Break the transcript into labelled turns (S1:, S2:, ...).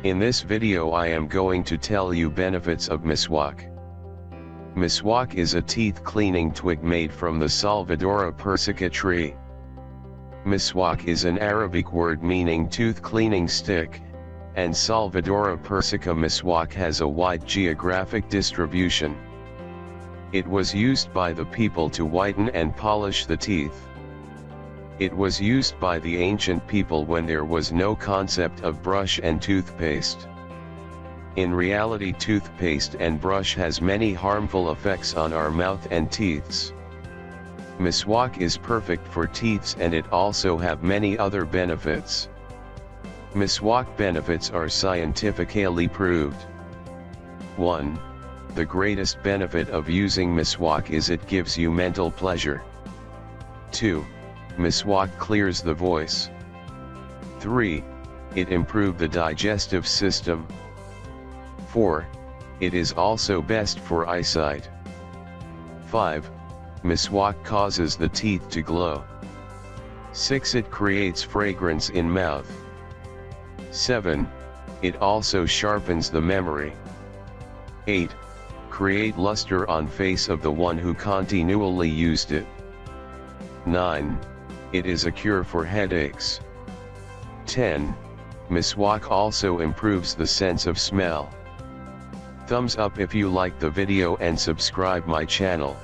S1: In this video I am going to tell you benefits of Miswak. Miswak is a teeth cleaning twig made from the Salvadora persica tree. Miswak is an Arabic word meaning tooth cleaning stick, and Salvadora persica miswak has a wide geographic distribution. It was used by the people to whiten and polish the teeth. It was used by the ancient people when there was no concept of brush and toothpaste. In reality, toothpaste and brush has many harmful effects on our mouth and teeths. Miswak is perfect for teeths and it also have many other benefits. Miswak benefits are scientifically proved. 1. The greatest benefit of using Miswak is it gives you mental pleasure. 2. Miswak clears the voice. 3. It improves the digestive system. 4. It is also best for eyesight. 5. Miswak causes the teeth to glow. 6. It creates fragrance in mouth. 7. It also sharpens the memory. 8. Create luster on face of the one who continually used it. 9. It is a cure for headaches. 10. Miswak also improves the sense of smell. Thumbs up if you like the video and subscribe my channel.